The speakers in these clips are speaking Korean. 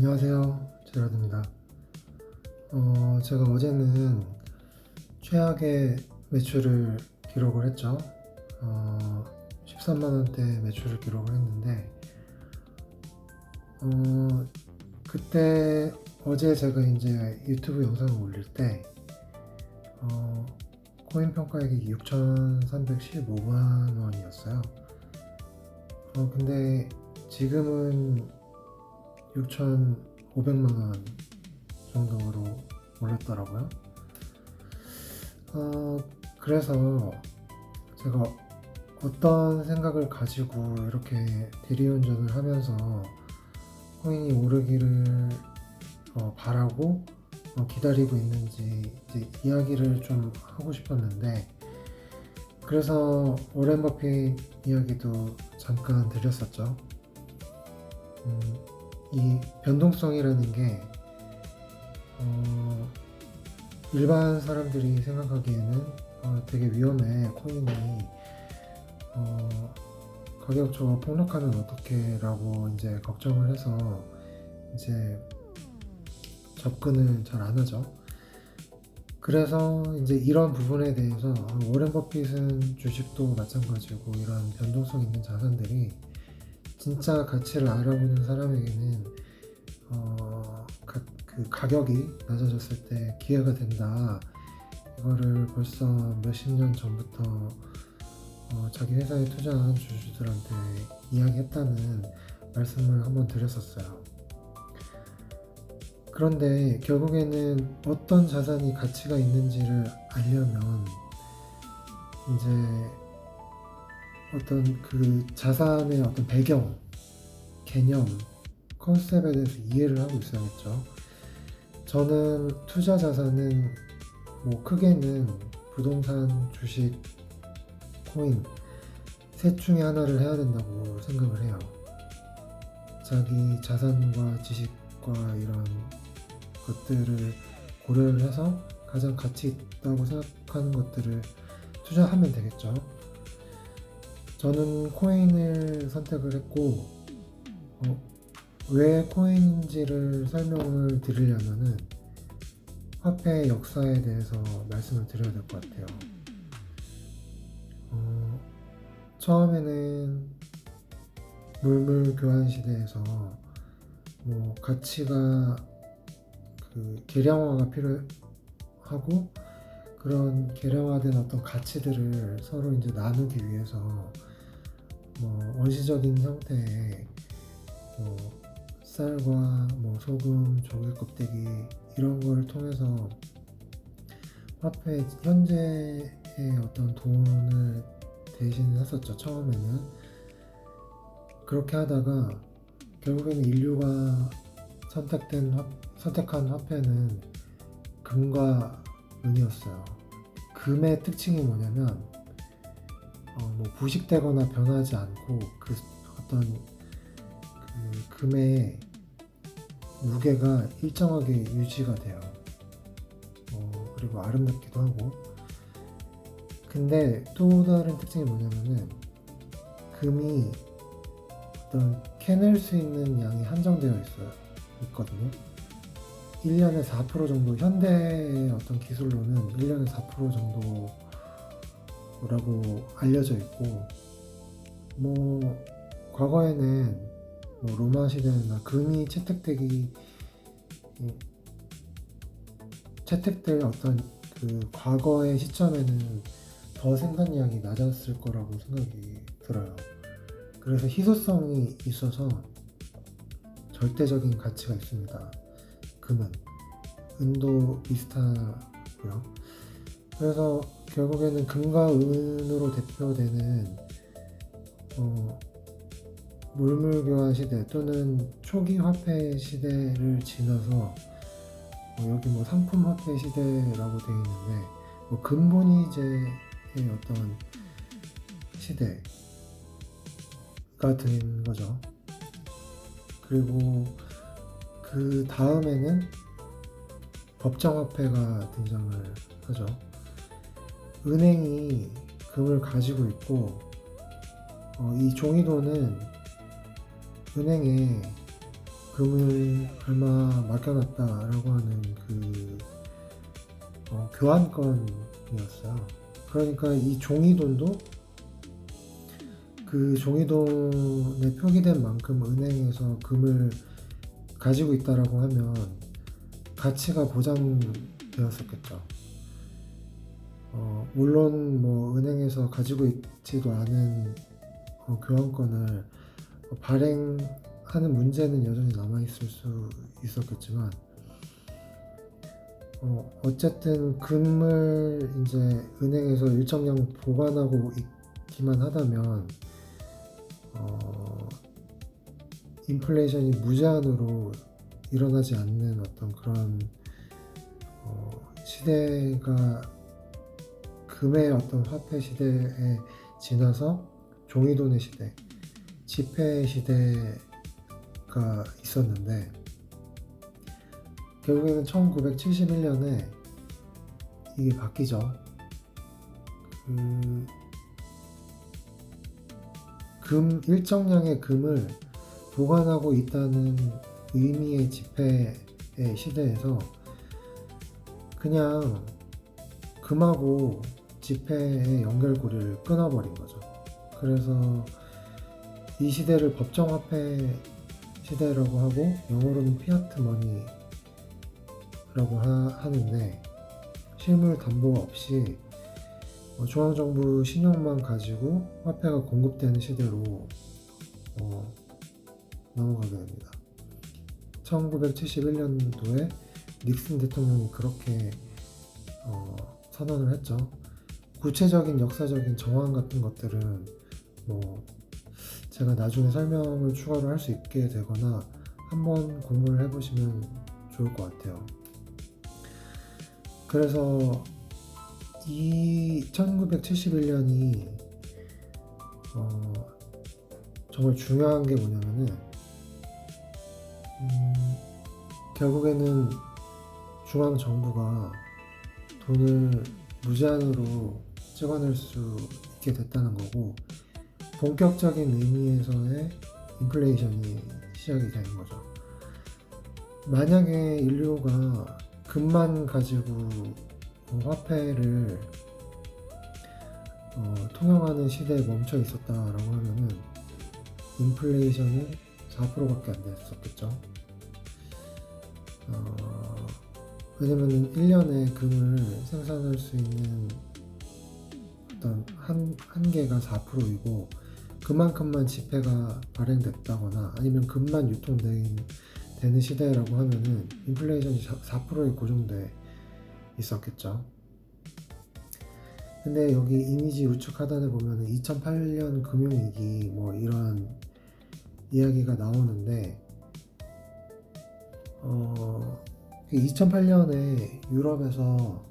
안녕하세요. 제라드입니다. 제가 어제는 최악의 매출을 기록을 했죠. 13만원대 매출을 기록을 했는데, 그때 어제 제가 이제 유튜브 영상을 올릴 때, 코인 평가액이 6,315만 원이었어요. 근데 지금은 6,500만 원 정도로 올랐더라고요. 그래서 제가 어떤 생각을 가지고 이렇게 대리운전을 하면서 코인이 오르기를 바라고 기다리고 있는지 이제 이야기를 좀 하고 싶었는데, 그래서 워렌 버핏 이야기도 잠깐 드렸었죠. 이 변동성이라는 게 일반 사람들이 생각하기에는 되게 위험해. 코인이 가격 폭락하면 어떡해 라고 이제 걱정을 해서 이제 접근을 잘 안 하죠. 그래서 이제 이런 부분에 대해서 워렌 버핏은 주식도 마찬가지고 이런 변동성 있는 자산들이 진짜 가치를 알아보는 사람에게는 그 가격이 낮아졌을 때 기회가 된다. 이거를 벌써 몇십 년 전부터 자기 회사에 투자한 주주들한테 이야기했다는 말씀을 한번 드렸었어요. 그런데 결국에는 어떤 자산이 가치가 있는지를 알려면 이제 어떤 그 자산의 어떤 배경, 개념, 컨셉에 대해서 이해를 하고 있어야겠죠. 저는 투자 자산은 뭐 크게는 부동산, 주식, 코인 셋 중에 하나를 해야 된다고 생각을 해요. 자기 자산과 지식과 이런 것들을 고려를 해서 가장 가치 있다고 생각하는 것들을 투자하면 되겠죠. 저는 코인을 선택을 했고, 왜 코인인지를 설명을 드리려면은 화폐의 역사에 대해서 말씀을 드려야 될 것 같아요. 처음에는 물물 교환 시대에서 뭐 가치가 그 계량화가 필요하고, 그런 계량화된 어떤 가치들을 서로 이제 나누기 위해서 뭐 원시적인 형태의 뭐 쌀과 뭐 소금, 조개 껍데기 이런 걸 통해서 화폐 현재의 어떤 돈을 대신했었죠. 처음에는 그렇게 하다가 결국에는 인류가 선택한 화폐는 금과 은이었어요. 금의 특징이 뭐냐면 뭐 부식되거나 변하지 않고 그 어떤 그 금의 무게가 일정하게 유지가 돼요. 그리고 아름답기도 하고. 근데 또 다른 특징이 뭐냐면은 금이 어떤 캐낼 수 있는 양이 한정되어 있거든요. 1년에 4% 정도, 현대의 어떤 기술로는 1년에 4% 정도라고 알려져 있고, 뭐 과거에는 뭐 로마 시대나 금이 채택될 어떤 그 과거의 시점에는 더 생산량이 낮았을 거라고 생각이 들어요. 그래서 희소성이 있어서 절대적인 가치가 있습니다. 금은 은도 비슷하고요. 그래서 결국에는 금과 은으로 대표되는 물물교환 시대 또는 초기 화폐 시대를 지나서 여기 뭐 상품 화폐 시대라고 되어 있는데 뭐 근본이제의 어떤 시대가 된 거죠. 그리고 그 다음에는 법정화폐가 등장을 하죠. 은행이 금을 가지고 있고, 이 종이돈은 은행에 금을 얼마 맡겨놨다라고 하는 교환권이었어요. 그러니까 이 종이돈도 그 종이돈에 표기된 만큼 은행에서 금을 가지고 있다라고 하면 가치가 보장되었었겠죠. 물론 뭐 은행에서 가지고 있지도 않은 교환권을 발행하는 문제는 여전히 남아있을 수 있었겠지만, 어쨌든 금을 이제 은행에서 일정량 보관하고 있기만 하다면, 인플레이션이 무제한으로 일어나지 않는 어떤 그런 시대가 금의 어떤 화폐 시대에 지나서 종이돈의 시대, 지폐 시대가 있었는데, 결국에는 1971년에 이게 바뀌죠. 일정량의 금을 보관하고 있다는 의미의 지폐의 시대에서 그냥 금하고 지폐의 연결고리를 끊어버린 거죠. 그래서 이 시대를 법정화폐 시대라고 하고, 영어로는 피아트 머니라고 하는데, 실물 담보가 없이 중앙정부 신용만 가지고 화폐가 공급되는 시대로 넘어가게 됩니다. 1971년도에 닉슨 대통령이 그렇게 선언을 했죠. 구체적인 역사적인 정황 같은 것들은 뭐 제가 나중에 설명을 추가로 할 수 있게 되거나 한번 공부를 해보시면 좋을 것 같아요. 그래서 이 1971년이 정말 중요한 게 뭐냐면은, 결국에는 중앙정부가 돈을 무제한으로 찍어낼 수 있게 됐다는 거고, 본격적인 의미에서의 인플레이션이 시작이 되는 거죠. 만약에 인류가 금만 가지고 화폐를 통용하는 시대에 멈춰 있었다라고 하면은 인플레이션은 4%밖에 안 됐었겠죠. 왜냐면 1년에 금을 생산할 수 있는 어떤 한계가 4%이고, 그만큼만 지폐가 발행됐다거나 아니면 금만 유통되는 시대라고 하면은 인플레이션이 4%에 고정돼 있었겠죠. 근데 여기 이미지 우측 하단에 보면은 2008년 금융위기 뭐 이런 이야기가 나오는데, 2008년에 유럽에서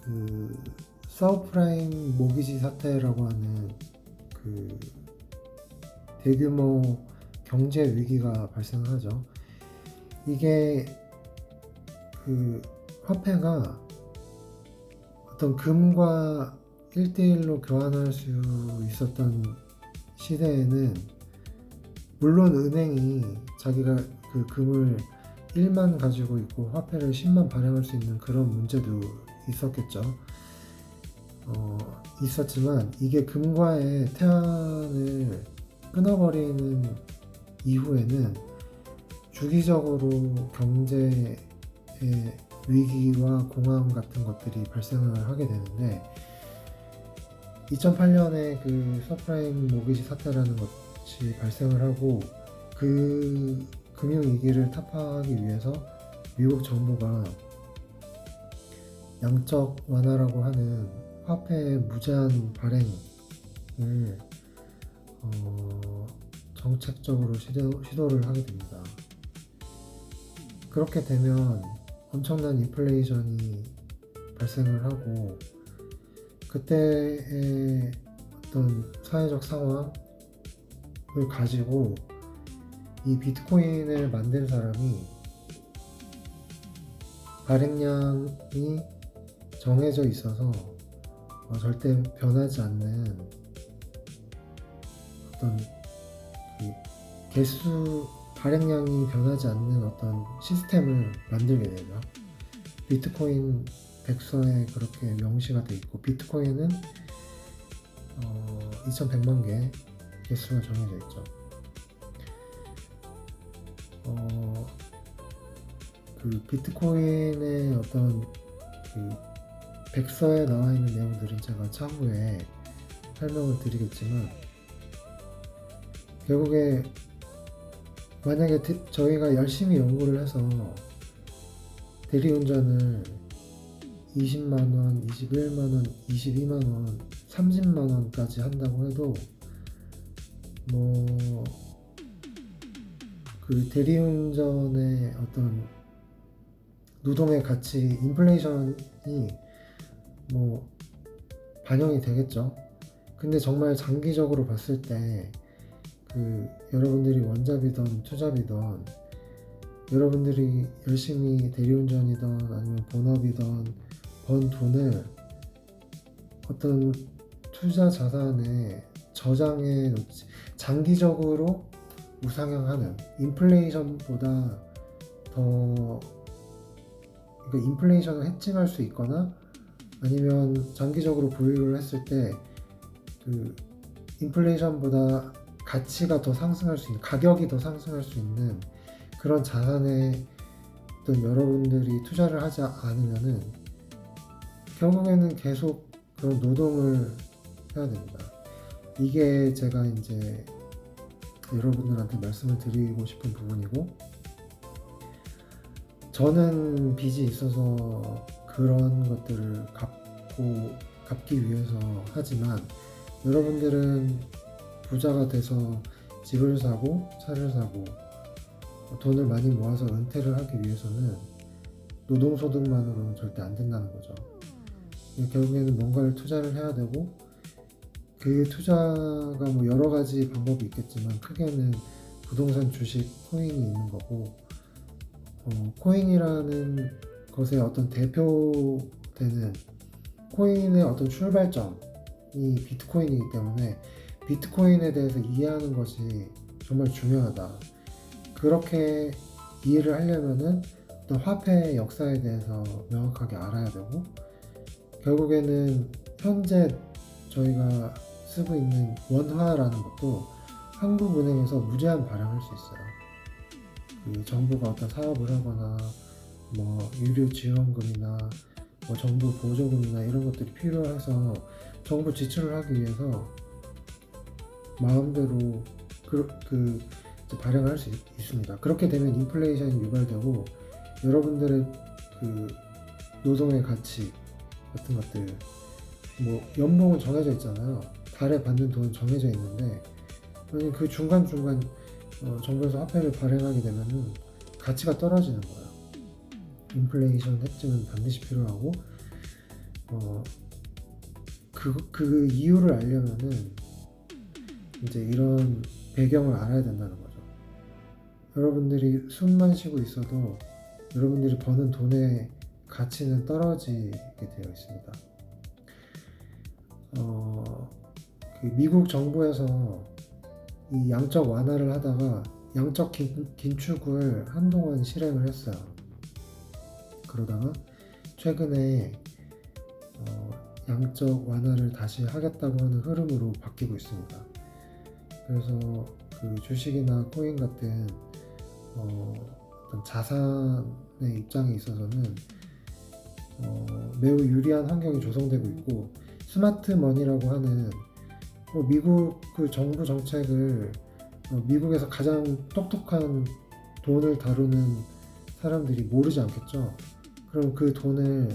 그 서브프라임 모기지 사태라고 하는 그 대규모 경제 위기가 발생하죠. 이게 그 화폐가 어떤 금과 1대1로 교환할 수 있었던 시대에는, 물론 은행이 자기가 그 금을 1만 가지고 있고 화폐를 10만 발행할 수 있는 그런 문제도 있었겠죠. 있었지만 이게 금과의 태환을 끊어버리는 이후에는 주기적으로 경제의 위기와 공황 같은 것들이 발생을 하게 되는데, 2008년에 그 서프라임 모기지 사태라는 것이 발생을 하고, 그 금융위기를 타파하기 위해서 미국 정부가 양적 완화라고 하는 화폐의 무제한 발행을 정책적으로 시도를 하게 됩니다. 그렇게 되면 엄청난 인플레이션이 발생을 하고, 그때의 어떤 사회적 상황을 가지고 이 비트코인을 만든 사람이 발행량이 정해져 있어서 절대 변하지 않는 어떤 그 개수 발행량이 변하지 않는 어떤 시스템을 만들게 되죠. 비트코인 백서에 그렇게 명시가 돼 있고, 비트코인은 2100만 개 개수가 정해져 있죠. 그 비트코인의 어떤 그 백서에 나와 있는 내용들은 제가 차후에 설명을 드리겠지만, 결국에 만약에 저희가 열심히 연구를 해서 대리운전을 20만원, 21만원, 22만원, 30만원까지 한다고 해도 그 대리운전의 어떤 노동의 가치, 인플레이션이 반영이 되겠죠. 근데 정말 장기적으로 봤을 때 여러분들이 원잡이든 투잡이든 여러분들이 열심히 대리운전이든 아니면 본업이든 번 돈을 어떤 투자 자산의 저장에 놓지, 장기적으로 우상향하는, 인플레이션보다 더, 그러니까 인플레이션을 해칭할 수 있거나 아니면 장기적으로 보유를 했을 때 인플레이션보다 가치가 더 상승할 수 있는, 가격이 더 상승할 수 있는 그런 자산에 어떤 여러분들이 투자를 하지 않으면은 결국에는 계속 그런 노동을 해야 됩니다. 이게 제가 이제 여러분들한테 말씀을 드리고 싶은 부분이고, 저는 빚이 있어서 그런 것들을 갚기 위해서 하지만, 여러분들은 부자가 돼서 집을 사고 차를 사고 돈을 많이 모아서 은퇴를 하기 위해서는 노동소득만으로는 절대 안 된다는 거죠. 결국에는 뭔가를 투자를 해야 되고, 그 투자가 여러 가지 방법이 있겠지만 크게는 부동산, 주식, 코인이 있는 거고, 코인이라는 것의 어떤 대표되는 코인의 어떤 출발점이 비트코인이기 때문에 비트코인에 대해서 이해하는 것이 정말 중요하다. 그렇게 이해를 하려면은 어떤 화폐의 역사에 대해서 명확하게 알아야 되고, 결국에는 현재 저희가 쓰고 있는 원화라는 것도 한국은행에서 무제한 발행할 수 있어요. 정부가 어떤 사업을 하거나 유료 지원금이나 정부 보조금이나 이런 것들이 필요해서 정부 지출을 하기 위해서 마음대로 발행할 수 있습니다. 그렇게 되면 인플레이션이 유발되고 여러분들의 노동의 가치 같은 것들, 연봉은 정해져 있잖아요. 달에 받는 돈은 정해져 있는데, 그 중간중간 정부에서 화폐를 발행하게 되면은 가치가 떨어지는 거예요. 인플레이션 해증은 반드시 필요하고, 그 이유를 알려면은 이제 이런 배경을 알아야 된다는 거죠. 여러분들이 숨만 쉬고 있어도 여러분들이 버는 돈의 가치는 떨어지게 되어 있습니다. 미국 정부에서 이 양적 완화를 하다가 양적 긴축을 한동안 실행을 했어요. 그러다가 최근에 양적 완화를 다시 하겠다고 하는 흐름으로 바뀌고 있습니다. 그래서 주식이나 코인 같은 어떤 자산의 입장에 있어서는 매우 유리한 환경이 조성되고 있고, 스마트 머니라고 하는 미국 정부 정책을 미국에서 가장 똑똑한 돈을 다루는 사람들이 모르지 않겠죠. 그럼 그 돈을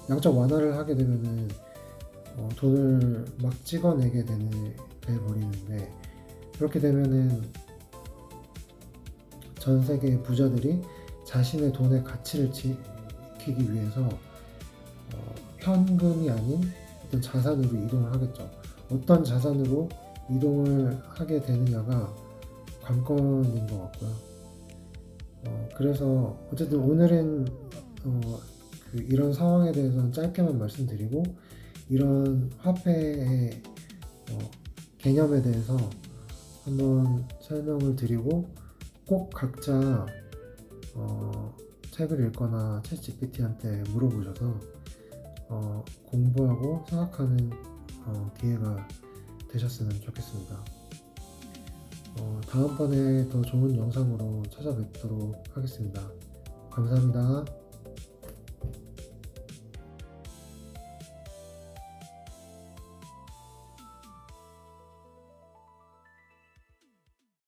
양적 완화를 하게 되면은 돈을 막 찍어내게 돼버리는데, 그렇게 되면은 전 세계의 부자들이 자신의 돈의 가치를 지키기 위해서 현금이 아닌 어떤 자산으로 이동을 하겠죠. 어떤 자산으로 이동을 하게 되느냐가 관건인 것 같고요. 그래서 어쨌든 오늘은 이런 상황에 대해서는 짧게만 말씀드리고, 이런 화폐의 개념에 대해서 한번 설명을 드리고, 꼭 각자 책을 읽거나 챗 GPT한테 물어보셔서 공부하고 생각하는 기회가 되셨으면 좋겠습니다. 다음번에 더 좋은 영상으로 찾아뵙도록 하겠습니다. 감사합니다.